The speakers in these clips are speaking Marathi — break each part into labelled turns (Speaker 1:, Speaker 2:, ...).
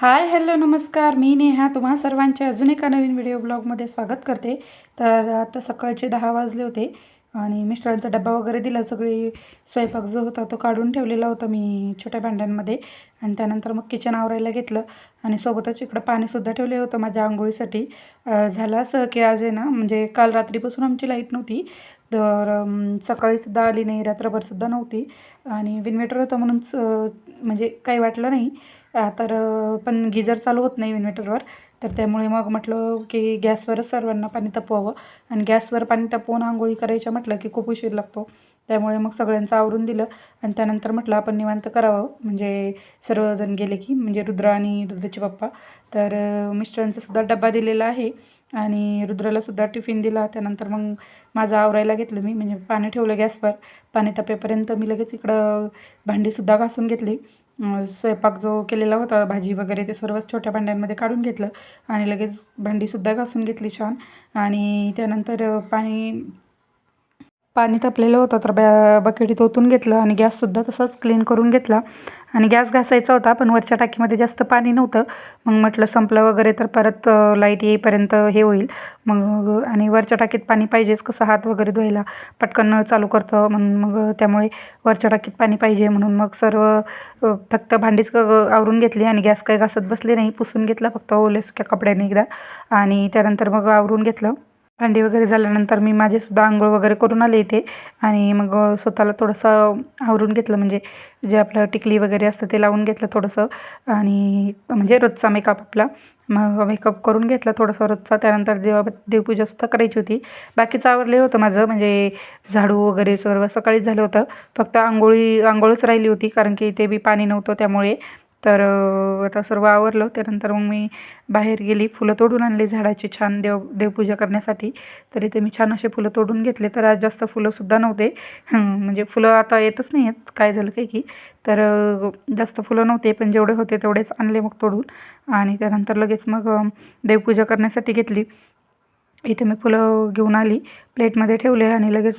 Speaker 1: हाय हॅलो नमस्कार. मी नेहा तुम्हा सर्वांचे अजून एका नवीन व्हिडिओ ब्लॉगमध्ये स्वागत करते. तर आता सकाळचे 10 वाजले होते आणि मिस्टरांचा डब्बा वगैरे दिला. सगळी स्वयंपाक जो होता तो काढून ठेवलेला होता मी छोट्या भांड्यांमध्ये. आणि त्यानंतर मग किचन आवरायला घेतलं आणि सोबतच इकडं पाणीसुद्धा ठेवले होतं माझ्या आंघोळीसाठी. झालं असं की आज आहे ना, म्हणजे काल रात्रीपासून आमची लाईट नव्हती. तर सकाळीसुद्धा आली नाही, रात्रभरसुद्धा नव्हती. आणि इन्व्हर्टर होतं म्हणून म्हणजे काही वाटलं नाही. तर पण गिझर चालू होत नाही इन्व्हर्टरवर. तर त्यामुळे मग म्हटलं की गॅसवरच सर्वांना पाणी तापवावं. आणि गॅसवर पाणी तापवून आंघोळी करायच्या म्हटलं की खूप उशीर लागतो. त्यामुळे मग सगळ्यांचं आवरून दिलं आणि त्यानंतर म्हटलं आपण निवांत करावं, म्हणजे सर्वजण गेले की, म्हणजे रुद्र आणि रुद्रचे पप्पा. तर मिस्टरांचा सुद्धा डब्बा दिलेला आहे आणि रुद्रालासुद्धा टिफिन दिला. त्यानंतर मग माझं आवरायला घेतलं मी, म्हणजे पाणी ठेवलं गॅसवर. पाणी तापेपर्यंत मी लगेच इकडं भांडीसुद्धा घासून घेतली. स्वयंपाक जो केलेला होता, भाजी वगैरे, ते सर्वच छोट्या भांड्यांमध्ये काढून घेतलं आणि लगेच भांडीसुद्धा घासून घेतली छान. आणि त्यानंतर पाणी तापलेलं होतं तर बकेटीत ओतून घेतलं आणि गॅससुद्धा तसाच क्लीन करून घेतला. आणि गॅस घासायचा होता पण वरच्या टाकीमध्ये जास्त पाणी नव्हतं. मग म्हटलं संपलं वगैरे तर परत लाईट येईपर्यंत हे होईल. मग आणि वरच्या टाकीत पाणी पाहिजेच, कसं हात वगैरे धुवायला पटकन नळ चालू करतं म्हणून मग त्यामुळे वरच्या टाकीत पाणी पाहिजे म्हणून मग सर्व फक्त भांडीच आवरून घेतली आणि गॅस काही घासत बसले नाही. पुसून घेतला फक्त ओले सुक्या कपड्याने एकदा आणि त्यानंतर मग आवरून घेतलं. भांडी वगैरे झाल्यानंतर मी माझेसुद्धा अंघोळ वगैरे करून आले इथे आणि मग स्वतःला थोडंसं आवरून घेतलं, म्हणजे जे आपलं टिकली वगैरे असतं ते लावून घेतलं थोडंसं. आणि म्हणजे रोजचा मेकअप आपला, मग मेकअप करून घेतला थोडंसं रोजचा. त्यानंतर देवपूजासुद्धा करायची होती. बाकीचं आवरले होतं माझं, म्हणजे झाडू वगैरे सर्व सकाळीच झालं होतं. फक्त आंघोळच राहिली होती कारण की ते बी पाणी नव्हतं त्यामुळे. तर आता सर्व आवरलं. त्यानंतर मग मी बाहेर गेली, फुलं तोडून आणली झाडाची छान देवपूजा करण्यासाठी. तर इथे मी छान असे फुलं तोडून घेतले. तर आज जास्त फुलंसुद्धा नव्हते, म्हणजे फुलं आता येतच नाही आहेत, काय झालं काय की. तर जास्त फुलं नव्हते पण जेवढे होते तेवढेच आणले मग तोडून. आणि त्यानंतर लगेच मग देवपूजा करण्यासाठी घेतली. इथे मी फुलं घेऊन आली, प्लेटमध्ये ठेवले आणि लगेच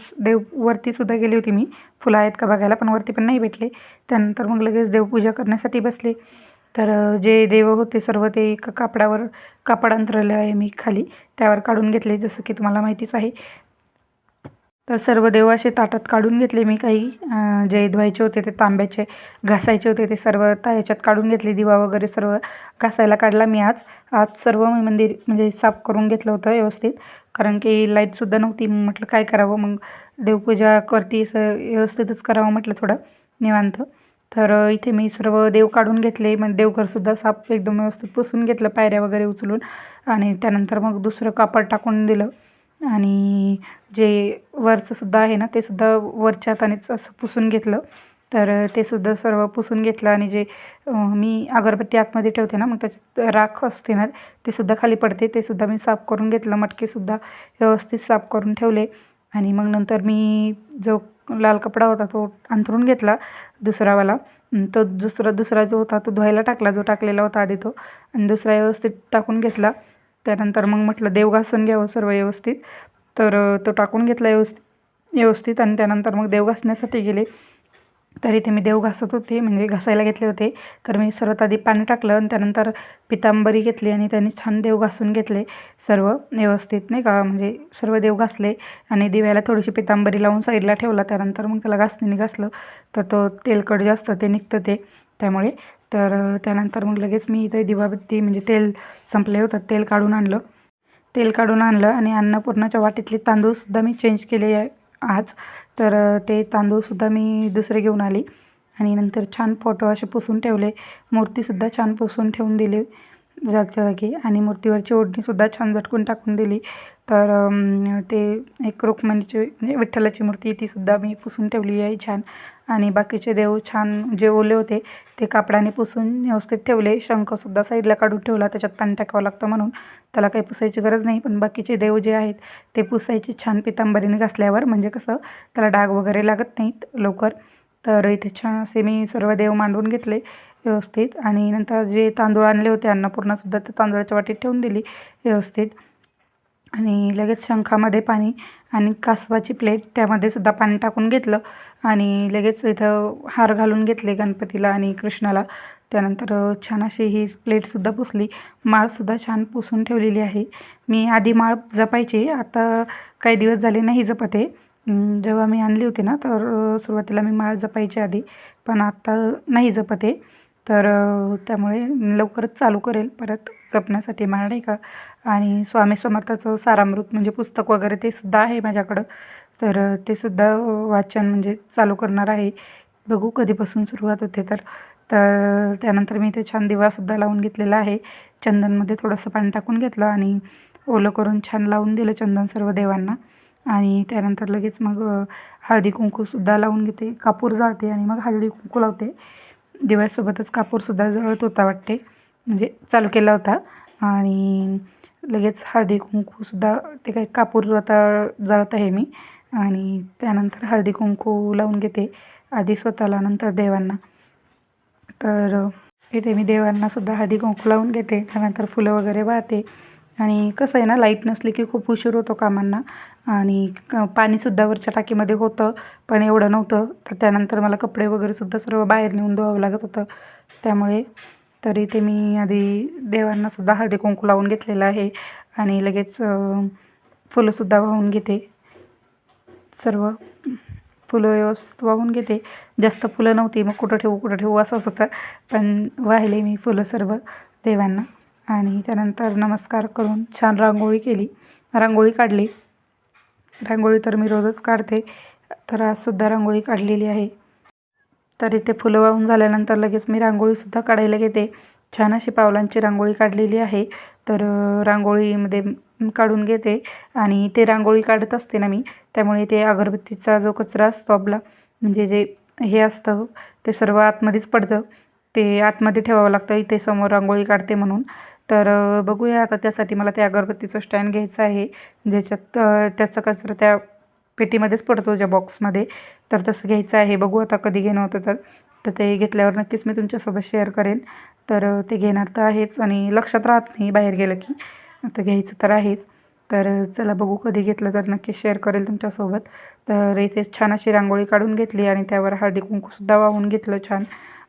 Speaker 1: वरतीसुद्धा गेली होती मी फुलं आहेत का बघायला, पण वरती पण नाही भेटले. त्यानंतर मग लगेच देवपूजा करण्यासाठी बसले. तर जे देव होते सर्व ते एका कापड अंथरलेलं आहे मी खाली, त्यावर काढून घेतले जसं की तुम्हाला माहितीच आहे. तर सर्व देव असे ताटात काढून घेतले मी. काही जे धुवायचे होते ते तांब्याचे, घासायचे होते ते सर्व याच्यात काढून घेतले. दिवा वगैरे सर्व घासायला काढला मी आज सर्व मी मंदिर म्हणजे साफ करून घेतलं होतं व्यवस्थित, कारण की लाईटसुद्धा नव्हती. म्हटलं काय करावं, मग देवपूजा करते असं व्यवस्थितच करावं म्हटलं थोडं निवांत. तर इथे मी सर्व देव काढून घेतले. मग देवघरसुद्धा साफ एकदम व्यवस्थित पुसून घेतलं, पायऱ्या वगैरे उचलून. आणि त्यानंतर मग दुसरं कापड टाकून दिलं आणि जे वरचंसुद्धा आहे ना, ते सुद्धा वरच्या हातानेच असं पुसून घेतलं. तर ते सुद्धा सर्व पुसून घेतलं. आणि जे मी अगरबत्ती आतमध्ये ठेवते ना, मग त्याच्यात राख असते ना, ते सुद्धा खाली पडते, ते सुद्धा मी साफ करून घेतलं. मटकेसुद्धा व्यवस्थित साफ करून ठेवले. आणि मग नंतर मी जो लाल कपडा होता तो अंथरून घेतला दुसरावाला. तो दुसरा जो होता तो धुवायला टाकला, जो टाकलेला होता आधी तो, आणि दुसरा व्यवस्थित टाकून घेतला. त्यानंतर मग म्हटलं देव घासून घ्यावं सर्व व्यवस्थित. तर तो टाकून घेतला व्यवस्थित आणि त्यानंतर मग देव घासण्यासाठी गेले. तर इथे मी देव घासत होते, म्हणजे घासायला घेतले होते. तर मी सर्वात आधी पाणी टाकलं आणि त्यानंतर पितांबरी घेतली आणि त्याने छान देव घासून घेतले सर्व व्यवस्थित, नाही का, म्हणजे सर्व देव घासले. आणि दिव्याला थोडीशी पितांबरी लावून साईडला ठेवला. त्यानंतर मग त्याला घासणीने घासलं तर तो तेलकट जे असतं ते निघतं ते त्यामुळे. तर त्यानंतर मग लगेच मी इथे दिवाबत्ती, म्हणजे तेल संपले होतं, तेल काढून आणलं आणि अन्नपूर्णाच्या वाटीतले तांदूळसुद्धा मी चेंज केले आहे आज. तर ते तांदूळसुद्धा मी दुसरे घेऊन आली आणि नंतर छान फोटो असे पुसून ठेवले. मूर्तीसुद्धा छान पुसून ठेवून दिली जागच्या जागी आणि मूर्तीवरची ओढणीसुद्धा छान झटकून टाकून दिली. तर ते एक रुक्मिणीची म्हणजे विठ्ठलाची मूर्ती तीसुद्धा मी पुसून ठेवली आहे छान. आणि बाकीचे देव छान जे ओले होते ते कापडाने पुसून व्यवस्थित ठेवले. शंखसुद्धा साईडला काढून ठेवला, त्याच्यात पाणी टाकावं लागतं म्हणून, त्याला काही पुसायची गरज नाही. पण बाकीचे देव जे आहेत ते पुसायचे छान पितांबरीने घासल्यावर, म्हणजे कसं त्याला डाग वगैरे लागत नाहीत लवकर. तर इथे छान असे मी सर्व देव मांडून घेतले व्यवस्थित. आणि नंतर जे तांदूळ आणले होते अन्नपूर्णासुद्धा ते तांदूळाच्या वाटीत ठेवून दिली व्यवस्थित. आणि लगेच शंखामध्ये पाणी आणि कासवाची प्लेट, त्यामध्ये सुद्धा पाणी टाकून घेतलं. आणि लगेच इथं हार घालून घेतले गणपतीला आणि कृष्णाला. त्यानंतर छान अशी ही प्लेटसुद्धा पुसली. माळसुद्धा छान पुसून ठेवलेली आहे. मी आधी माळ जपायची, आता काही दिवस झाले नाही जपत आहे. जेव्हा मी आणली होती ना तर सुरुवातीला मी माळ जपायची आधी, पण आता नाही जपत आहे. तर त्यामुळे लवकरच चालू करेल परत जपण्यासाठी माळ, नाही का. आणि स्वामी समर्थाचं सारामृत म्हणजे पुस्तक वगैरे ते सुद्धा आहे माझ्याकडं. तर ते सुद्धा वाचन म्हणजे चालू करणार आहे. बघू कधीपासून सुरुवात होते तर. तर त्यानंतर मी इथे छान दिवासुद्धा लावून घेतलेला आहे. चंदनमध्ये थोडंसं पाणी टाकून घेतलं आणि ओलं करून छान लावून दिलं चंदन सर्व देवांना. आणि त्यानंतर लगेच मग हळदी कुंकूसुद्धा लावून घेते, कापूर जाळते आणि मग हळदी कुंकू लावते. दिव्यासोबतच कापूरसुद्धा जळत होता वाटते, म्हणजे चालू केला होता. आणि लगेच हळदी कुंकूसुद्धा ते काही कापूर आता जाळत आहे मी. आणि त्यानंतर हळदी कुंकू लावून घेते, आधी स्वतःला नंतर देवांना. तर इथे मी देवांनासुद्धा हळदी कुंकू लावून घेते, त्यानंतर फुलं वगैरे वाहते. आणि कसं आहे ना, लाईट नसली की खूप उशीर होतो कामांना. आणि पाणीसुद्धा वरच्या टाकीमध्ये होतं, पण एवढं नव्हतं. तर त्यानंतर मला कपडे वगैरेसुद्धा सर्व बाहेर नेऊन धुवावं लागत होतं. त्यामुळे तर इथे मी आधी देवांनासुद्धा हळदी कुंकू लावून घेतलेलं आहे. आणि लगेच फुलंसुद्धा वाहून घेते, सर्व फुलं व्यवस्थित वाहून घेते. जास्त फुलं नव्हती, मग कुठं ठेवू असं होतं. पण वाहिले मी फुलं सर्व देवांना. आणि त्यानंतर नमस्कार करून छान रांगोळी काढली. रांगोळी तर मी रोजच काढते, तर आजसुद्धा रांगोळी काढलेली आहे. तर इथे फुलं वाहून झाल्यानंतर लगेच मी रांगोळीसुद्धा काढायला घेते. छान अशी पावलांची रांगोळी काढलेली आहे. तर रांगोळीमध्ये काढून घेते. आणि ते रांगोळी काढत असते ना मी, त्यामुळे ते अगरबत्तीचा जो कचरा असतो आपला, म्हणजे जे हे असतं ते सर्व आतमध्येच पडतं. ते आतमध्ये ठेवावं लागतं इथे समोर रांगोळी काढते म्हणून. तर बघूया आता, त्यासाठी मला ते अगरबत्तीचं स्टँड घ्यायचं आहे, ज्याच्यात त्याचा कचरा त्या पेटीमध्येच पडतो, ज्या बॉक्समध्ये. तर तसं घ्यायचं आहे. बघू आता कधी घेणं होतं तर ते घेतल्यावर नक्कीच मी तुमच्यासोबत शेअर करेन. तर ते घेणार तर आहेच आणि लक्षात राहत नाही बाहेर गेलं की, आता घ्यायचं तर आहेच. तर चला बघू कधी घेतलं तर नक्की शेअर करेल तुमच्यासोबत. तर इथे छान अशी रांगोळी काढून घेतली आणि त्यावर हळदी कुंकूसुद्धा वाहून घेतलं छान.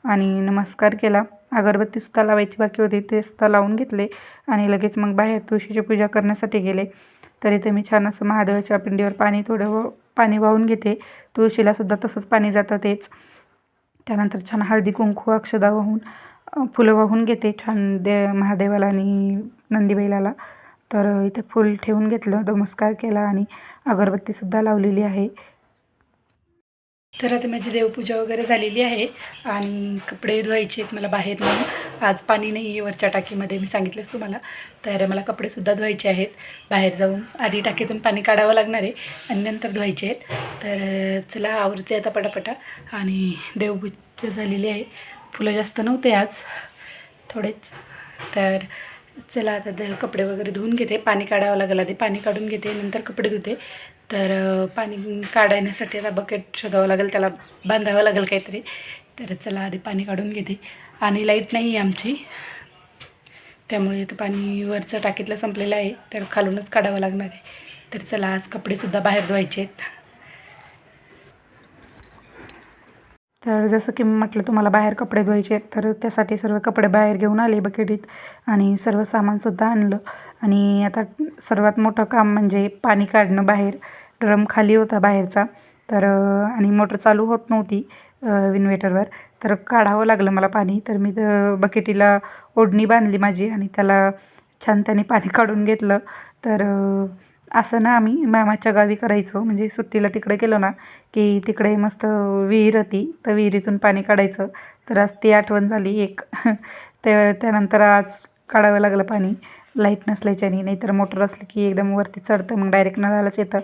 Speaker 1: आणि नमस्कार केला. अगरबत्तीसुद्धा लावायची बाकी होती, ते सुद्धा लावून घेतले. आणि लगेच मग बाहेर तुळशीची पूजा करण्यासाठी गेले. तर इथे मी छान असं महादेवाच्या पिंडीवर पाणी वाहून घेते. तुळशीलासुद्धा तसंच पाणी जातं तेच. त्यानंतर छान हळदी कुंकू अक्षदा वाहून फुलं वाहून घेते छान महादेवाला आणि नंदीबैलाला. तर इथे फूल ठेवून घेतलं, नमस्कार केला आणि अगरबत्तीसुद्धा लावलेली आहे. तर आता माझी देवपूजा वगैरे झालेली आहे आणि कपडे धुवायचे आहेत मला बाहेर नेऊन. आज पाणी नाही आहे वरच्या टाकीमध्ये, मी सांगितलंच तुम्हाला. तर मला कपडेसुद्धा धुवायचे आहेत बाहेर जाऊन. आधी टाकीतून पाणी काढावं लागणार आहे आणि नंतर धुवायचे आहेत. तर चला आवरते आता पटापटा. आणि देवपूजा झालेली आहे. फुलं जास्त नव्हते आज, थोडेच. तर चला आता कपडे वगैरे धुवून घेते. पाणी काढावं लागेल, आधी पाणी काढून घेते नंतर कपडे धुते. तर पाणी काढण्यासाठी आता बकेट शोधावं लागेल, त्याला बांधावं लागेल काहीतरी. तर चला आधी पाणी काढून घेते. आणि लाईट नाही आहे आमची, त्यामुळे आता पाणी वरचं टाकीतलं संपलेलं आहे, तर खालूनच काढावं लागणार आहे. तर चला आज कपडेसुद्धा बाहेर धुवायचे आहेत. तर जसं की मी म्हटलं तुम्हाला बाहेर कपडे धुवायचे आहेत, तर त्यासाठी सर्व कपडे बाहेर घेऊन आले बकेटीत आणि सर्व सामानसुद्धा आणलं. आणि आता सर्वात मोठं काम म्हणजे पाणी काढणं बाहेर. ड्रम खाली होता बाहेरचा, तर आणि मोटर चालू होत नव्हती इन्व्हर्टरवर, तर काढावं लागलं मला पाणी. तर मी बकेटीला ओढणी बांधली माझी आणि त्याला छान त्याने पाणी काढून घेतलं. तर असं ना आम्ही मामाच्या गावी करायचो, म्हणजे सुट्टीला तिकडे गेलो ना की तिकडे मस्त विहीर होती, तर विहिरीतून पाणी काढायचं. तर आज ती आठवण झाली एक. त्यानंतर आज काढावं लागलं पाणी लाईट नसल्याच्याने, नाहीतर मोटर असली की एकदम वरती चढतं, मग डायरेक्ट नळालाच येतं.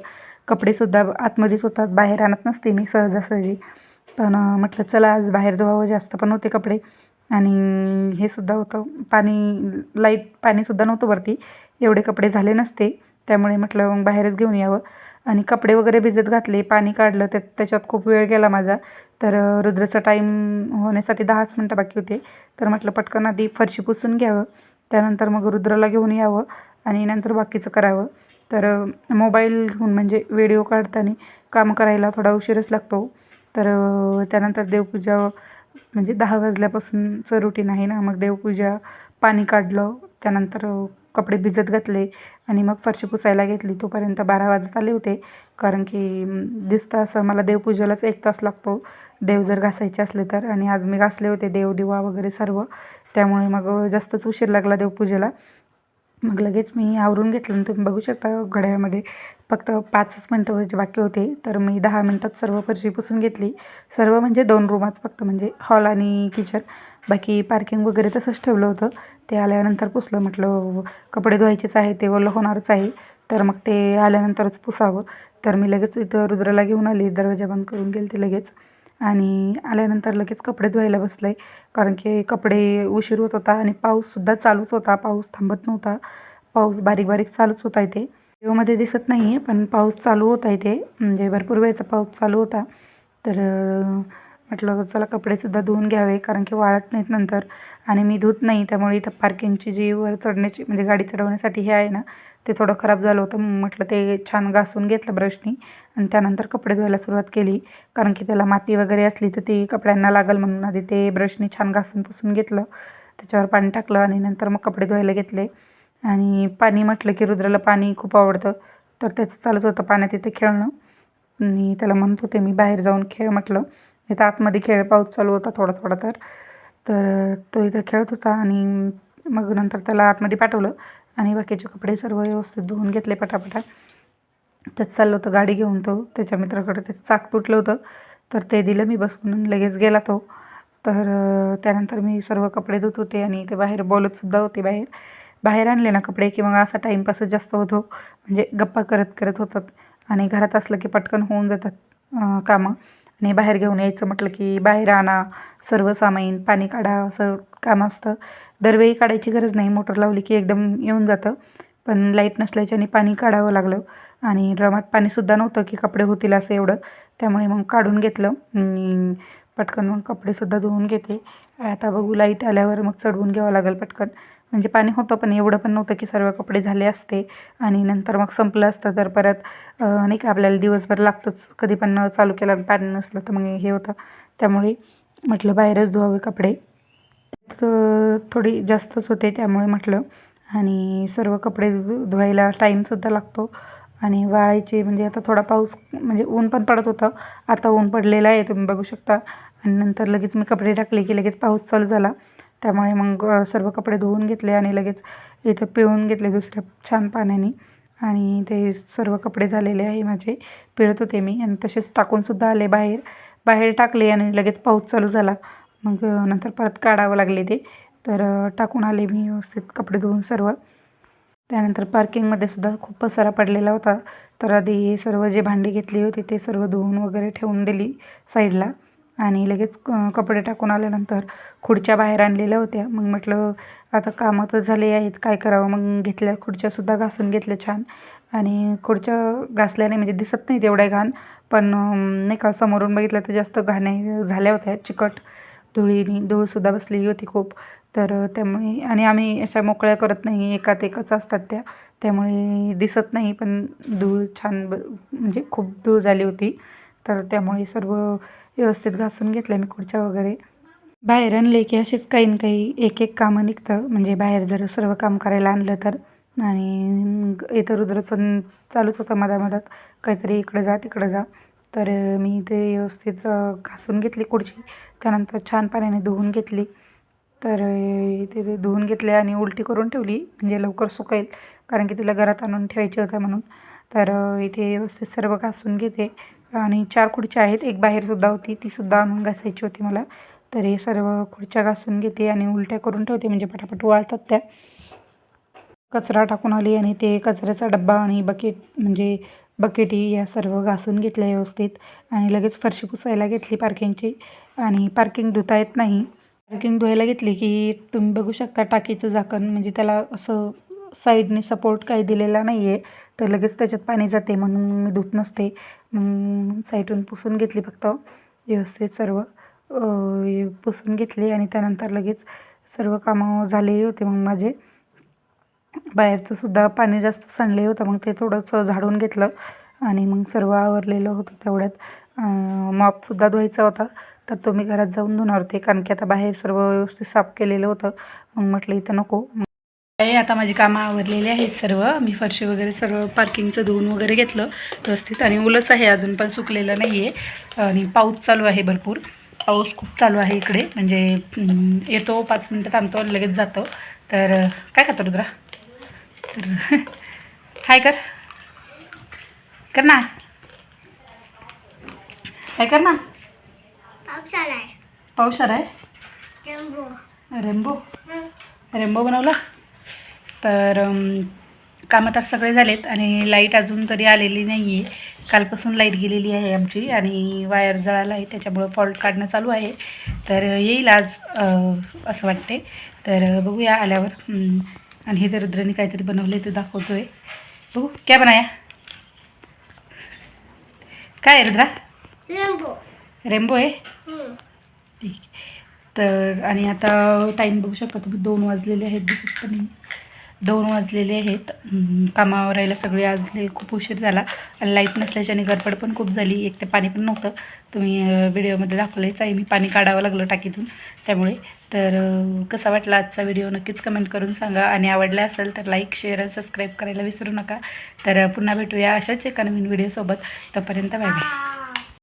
Speaker 1: कपडेसुद्धा आतमध्येच होतात, बाहेर आणत नसते मी सहजासहजी. पण म्हटलं चला आज बाहेर धुवावं, जास्त पण होते कपडे. आणि हे सुद्धा होतं पाणीसुद्धा नव्हतं वरती, एवढे कपडे झाले नसते. त्यामुळे म्हटलं मग बाहेरच घेऊन यावं. आणि कपडे वगैरे भिजत घातले, पाणी काढलं, त्याच्यात खूप वेळ गेला माझा. तर रुद्राचा टाईम होण्यासाठी 10च मिनटं बाकी होते. तर म्हटलं पटकन आधी फरशी पुसून घ्यावं, त्यानंतर मग रुद्राला घेऊन यावं आणि नंतर बाकीचं करावं. तर मोबाईल घेऊन म्हणजे व्हिडिओ काढताना काम करायला थोडा उशीरच लागतो. तर त्यानंतर देवपूजा म्हणजे 10 वाजल्यापासूनचं रुटीन आहे ना. मग देवपूजा, पाणी काढलं, त्यानंतर कपडे भिजत घातले आणि मग फरशी पुसायला घेतली. तोपर्यंत 12 वाजत आले होते. कारण की दिसतं असं मला देवपूजेलाच 1 तास लागतो, देव जर घासायचे असले तर. आणि आज मी घासले होते देव, दिवा वगैरे सर्व. त्यामुळे मग जास्तच उशीर लागला देवपूजेला. मग लगेच मी आवरून घेतलं आणि तुम्ही बघू शकता घड्याळामध्ये फक्त 5च मिनटं बाकी होते. तर मी 10 मिनटात सर्व फरशी पुसून घेतली. सर्व म्हणजे 2 रूमात फक्त, म्हणजे हॉल आणि किचन. बाकी पार्किंग वगैरे तसंच ठेवलं होतं. ते आल्यानंतर पुसलं. म्हटलं कपडे धुवायचेच आहे, ते ओलं होणारच आहे, तर मग ते आल्यानंतरच पुसावं. तर मी लगेच इथं रुद्राला घेऊन आली, दरवाजा बंद करून गेले लगेच. आणि आल्यानंतर लगेच कपडे धुवायला बसले. कारण की कपडे उशीर होत होता आणि पाऊससुद्धा चालूच होता. पाऊस थांबत नव्हता. पाऊस बारीक बारीक चालूच होता इथे. व्हिडिओमध्ये दिसत नाही आहे, पण पाऊस चालू होता इथे. म्हणजे भरपूर वेळचा पाऊस चालू होता. तर म्हटलं चला कपडेसुद्धा धुवून घ्यावे, कारण की वाळत नाहीत नंतर. आणि मी धुत नाही, त्यामुळे इथं पार्किंगची जी वर चढण्याची म्हणजे गाडी चढवण्यासाठी हे आहे ना, ते थोडं खराब झालं होतं. म्हटलं ते छान घासून घेतलं ब्रशनी आणि त्यानंतर कपडे धुवायला सुरुवात केली. कारण की त्याला माती वगैरे असली तर ती कपड्यांना लागल म्हणून आधी ते ब्रशनी छान घासून पुसून घेतलं. त्याच्यावर पाणी टाकलं आणि नंतर मग कपडे धुवायला घेतले. आणि पाणी म्हटलं की रुद्राला पाणी खूप आवडतं, तर त्याचं चालूच होतं पाण्यात इथे खेळणं. आणि त्याला म्हणत होते मी बाहेर जाऊन खेळ म्हटलं. इथं आतमध्ये खेळ, पाऊस चालू होता थोडा थोडा. तर तो इथं खेळत होता आणि मग नंतर त्याला आतमध्ये पाठवलं आणि बाकीचे कपडे सर्व व्यवस्थित धुवून घेतले पटापटा. त्याच चाललं होतं गाडी घेऊन तो त्याच्या मित्राकडे. त्याचं चाक तुटलं होतं, तर ते दिलं मी बसवून आणि लगेच गेला तो. तर त्यानंतर मी सर्व कपडे धुत होते आणि ते बाहेर बोलतसुद्धा होते. बाहेर बाहेर आणले ना कपडे की मग असा टाईमपासच जास्त होतो, म्हणजे गप्पा करत करत होतात. आणि घरात असलं की पटकन होऊन जातात कामं. आणि बाहेर घेऊन यायचं म्हटलं की बाहेर आणा, सर्व सामाईन, पाणी काढा, असं काम असतं. दरवेळी काढायची गरज नाही, मोटर लावली की एकदम येऊन जातं. पण लाईट नसल्याच्याने पाणी काढावं लागलं आणि ड्रमात पाणीसुद्धा नव्हतं की कपडे होतील असं एवढं. त्यामुळे मग काढून घेतलं आणि पटकन मग कपडेसुद्धा धुवून घेते. आता बघू लाईट आल्यावर मग चढवून घ्यावं लागेल पटकन. म्हणजे पाणी होतं पण एवढं पण नव्हतं की सर्व कपडे झाले असते आणि नंतर मग संपलं असतं तर परत नाही का आपल्याला दिवसभर लागतंच. कधी पण नळ चालू केला पाणी नसलं तर मग हे होतं. त्यामुळे म्हटलं बाहेरच धुवावे कपडे. थोडी जास्तच होते त्यामुळे म्हटलं. आणि सर्व कपडे धुवायला टाईमसुद्धा लागतो आणि वाळायचे म्हणजे आता थोडा पाऊस म्हणजे ऊन पण पडत होतं. आता ऊन पडलेलं आहे तुम्ही बघू शकता. आणि नंतर लगेच मी कपडे टाकले की लगेच पाऊस चालू झाला. त्यामुळे मग सर्व कपडे धुवून घेतले आणि लगेच इथं पिळून घेतले दुसऱ्या छान पाण्याने. आणि ते सर्व कपडे झालेले आहे माझे, पिळत होते मी आणि तसेच टाकूनसुद्धा आले बाहेर. बाहेर टाकले आणि लगेच पाऊस चालू झाला. मग नंतर परत काढावं लागले ते. तर टाकून आले मी व्यवस्थित कपडे धुवून सर्व. त्यानंतर पार्किंगमध्ये सुद्धा खूप पसारा पडलेला होता. तर आधी सर्व जे भांडी घेतली होती ते सर्व धुवून वगैरे ठेवून दिली साईडला. आणि लगेच कपडे टाकून आल्यानंतर खुर्च्या बाहेर आणलेल्या होत्या. मग म्हटलं आता कामं तर झाले आहेत, काय करावं. मग घेतल्या खुर्च्यासुद्धा घासून घेतल्या छान. आणि खुर्च्या घासल्याने म्हणजे दिसत नाही तेवढ्या घाण, पण नाही का समोरून बघितलं तर जास्त घाण झाल्या होत्या चिकट. धूळसुद्धा बसलेली होती खूप. तर त्यामुळे आणि आम्ही अशा मोकळ्या करत नाही, एकात एकच असतात त्या. त्यामुळे दिसत नाही, पण धूळ छान म्हणजे खूप धूळ झाली होती. तर त्यामुळे सर्व व्यवस्थित घासून घेतल्या मी खुर्च्या वगैरे. बाहेर आणले की असेच काही ना काही एक एक कामं निघतं, म्हणजे बाहेर जर सर्व काम करायला आणलं तर. आणि मग इथं रुद्राचं चालूच होतं मधामधात काहीतरी, इकडं जा तिकडं जा. तर मी ते व्यवस्थित घासून घेतली खुर्ची. त्यानंतर छान पाण्याने धुवून घेतली. तर इथे ते धुवून घेतले आणि उलटी करून ठेवली म्हणजे लवकर सुकेल, कारण की तिला घरात आणून ठेवायची होतं म्हणून. तर इथे व्यवस्थित सर्व घासून घेते. आणि 4 खुर्च्या आहेत, एक बाहेरसुद्धा होती, तीसुद्धा आणून घासायची होती मला. तर हे सर्व खुर्च्या घासून घेते आणि उलट्या करून ठेवते म्हणजे पटापट वाळतात त्या. कचरा टाकून आली आणि ते कचऱ्याचा डब्बा आणि बकेट म्हणजे बकेटी या सर्व घासून घेतल्या व्यवस्थित. आणि लगेच फरशी पुसायला घेतली पार्किंगची. आणि पार्किंग धुता येत नाही. पार्किंग धुवायला घेतली की तुम्ही बघू शकता टाकीचं झाकण म्हणजे त्याला असं साईडने सपोर्ट काही दिलेला नाही आहे, तर लगेच त्याच्यात पाणी जाते म्हणून मी धुत नसते. साईडून पुसून घेतली फक्त व्यवस्थित सर्व. पुसून घेतली आणि त्यानंतर लगेच सर्व कामं झालेली होते मग माझे. बाहेरचं सुद्धा पाणी जास्त सांडले होतं, मग ते थोडंसं झाडून घेतलं आणि मग सर्व आवरलेलं होतं तेवढ्यात. मॉपसुद्धा धुवायचा होता, तर तो मी घरात जाऊन धुणार होते, कारण की आता बाहेर सर्व व्यवस्थित साफ केलेलं होतं. मग म्हटलं इथं नको. आता माझी कामं आवरलेली आहेत सर्व. मी फरशी वगैरे सर्व पार्किंगचं धुवून वगैरे घेतलं व्यवस्थित, आणि ओलंच आहे, अजून पण सुकलेलं नाही आहे. आणि पाऊस चालू आहे, भरपूर पाऊस खूप चालू आहे इकडे. म्हणजे येतो 5 मिनटं थांबतो लगेच जातो. तर काय खातो रुद्रा? तर हाय कर कर ना, काय कर ना. पाऊस आला आहे. रेम्बो रेम्बो बनवला. तर कामं तर सगळे झालेत, आणि लाईट अजून तरी आलेली नाही आहे. कालपासून लाईट गेलेली आहे आमची, आणि वायर जळाला आहे, त्याच्यामुळं फॉल्ट काढणं चालू आहे. तर येईल आज असं वाटते. तर बघूया आल्यावर. आणि हे तर रुद्राने काहीतरी बनवले ते दाखवतो आहे. बघू काय बनाया. काय आहे रुद्रा? रेम्बो आहे. ठीक. तर आणि आता टाईम बघू शकता तुम्ही, 2 वाजलेले आहेत. दिसत पण 2 वाजलेले आहेत. कामावर राहायला सगळे आज खूप उशीर झाला, आणि लाईट नसल्याच्याने गडबड पण खूप झाली. एक तर पाणी पण नव्हतं, तुम्ही व्हिडिओमध्ये दाखवलंच आहे, मी पाणी काढावं लागलं टाकीतून त्यामुळे. तर कसा वाटला आजचा व्हिडिओ नक्कीच कमेंट करून सांगा, आणि आवडला असेल तर लाईक, शेअर आणि सबस्क्राईब करायला विसरू नका. तर पुन्हा भेटूया अशाच एका नवीन व्हिडिओसोबत. तोपर्यंत बाय बाय.